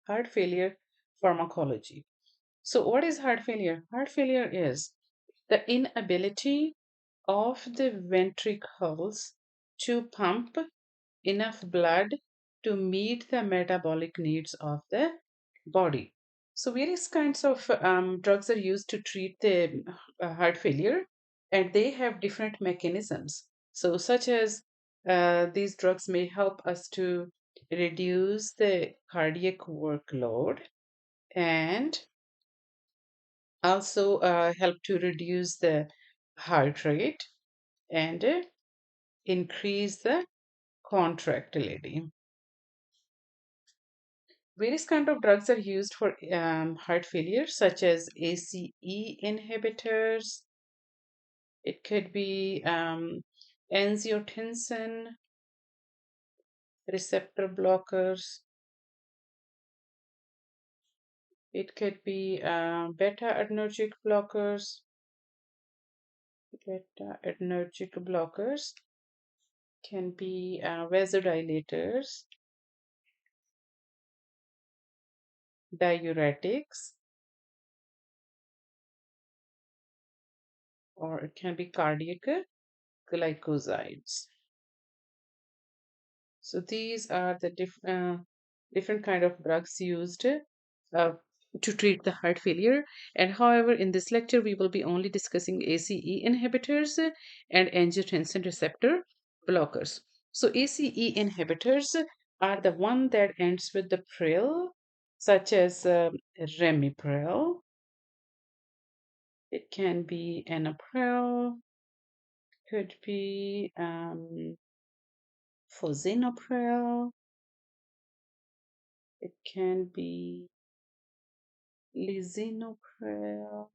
heart failure pharmacology. So, what is heart failure? Heart failure is the inability of the ventricles to pump enough blood to meet the metabolic needs of the body. So, various kinds of drugs are used to treat the heart failure, and they have different mechanisms. So, such as these drugs may help us to reduce the cardiac workload and also help to reduce the heart rate and increase the contractility. Various kind of drugs are used for heart failure, such as ACE inhibitors. It could be angiotensin receptor blockers. It could be beta adrenergic blockers. Beta adrenergic blockers can be vasodilators, diuretics, or it can be cardiac glycosides. So these are the different kind of drugs used to treat the heart failure. And however, in this lecture, we will be only discussing ACE inhibitors and angiotensin receptor blockers. So ACE inhibitors are the one that ends with the pril, such as ramipril. It can be enalapril, could be fosinapril, it can be lisinopril,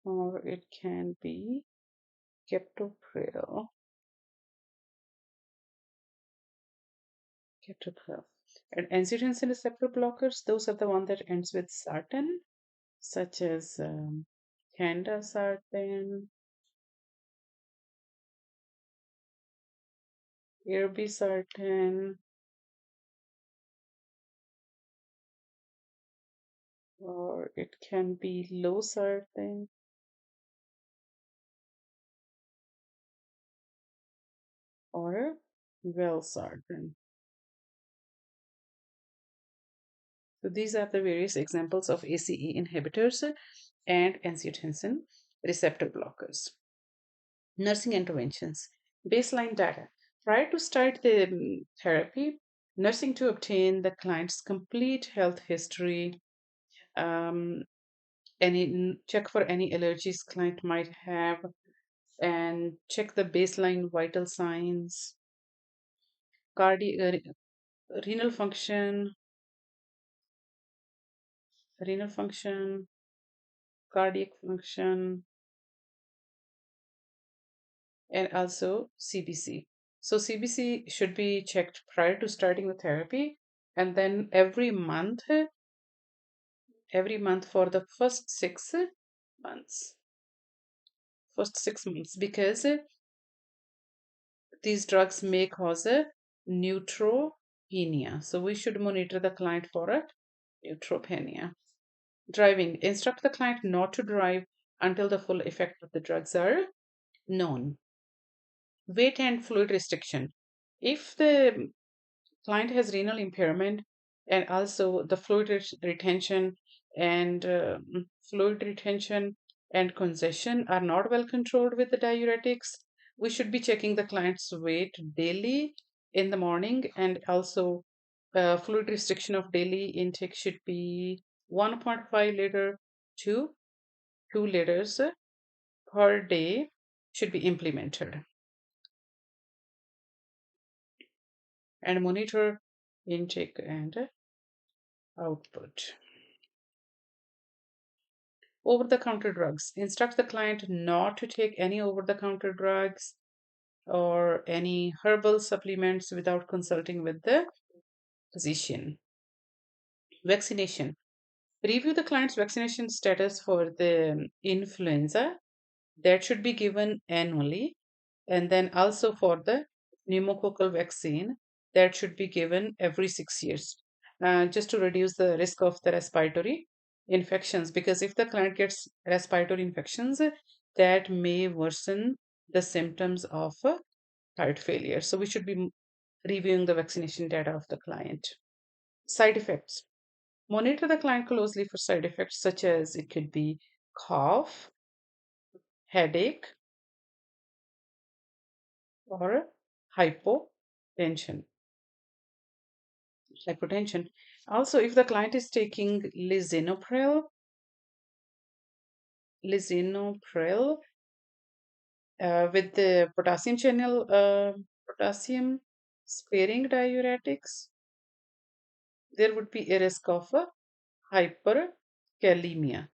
or it can be captopril. Captopril. And angiotensin receptor blockers, those are the one that ends with sartan, such as candesartan, irbesartan, or it can be losartan, or valsartan. So these are the various examples of ACE inhibitors and angiotensin receptor blockers. Nursing interventions. Baseline data. Prior to start the therapy, nursing to obtain the client's complete health history, um, check for any allergies client might have, and check the baseline vital signs, cardi- renal function, renal function, cardiac function, and also CBC. So CBC should be checked prior to starting the therapy, and then every month for the months first 6 months, because these drugs may cause a neutropenia, so we should monitor the client for a neutropenia. Driving. Instruct the client not to drive until the full effect of the drugs are known. Weight and fluid restriction. If the client has renal impairment and also the retention and fluid retention and congestion are not well controlled with the diuretics, we should be checking the client's weight daily in the morning, and also fluid restriction of daily intake should be 1.5 liter to 2 liters per day should be implemented, and monitor intake and output. Over the counter drugs. Instruct the client not to take any over the counter drugs or any herbal supplements without consulting with the physician. Vaccination. Review the client's vaccination status for the influenza that should be given annually, and then also for the pneumococcal vaccine that should be given every 6 years, just to reduce the risk of the respiratory infections. Because if the client gets respiratory infections, that may worsen the symptoms of heart failure. So we should be reviewing the vaccination data of the client. Side effects. Monitor the client closely for side effects such as it could be cough, headache, or hypotension. Hypotension. Also, if the client is taking lisinopril with the potassium sparing diuretics, there would be a risk of hyperkalemia.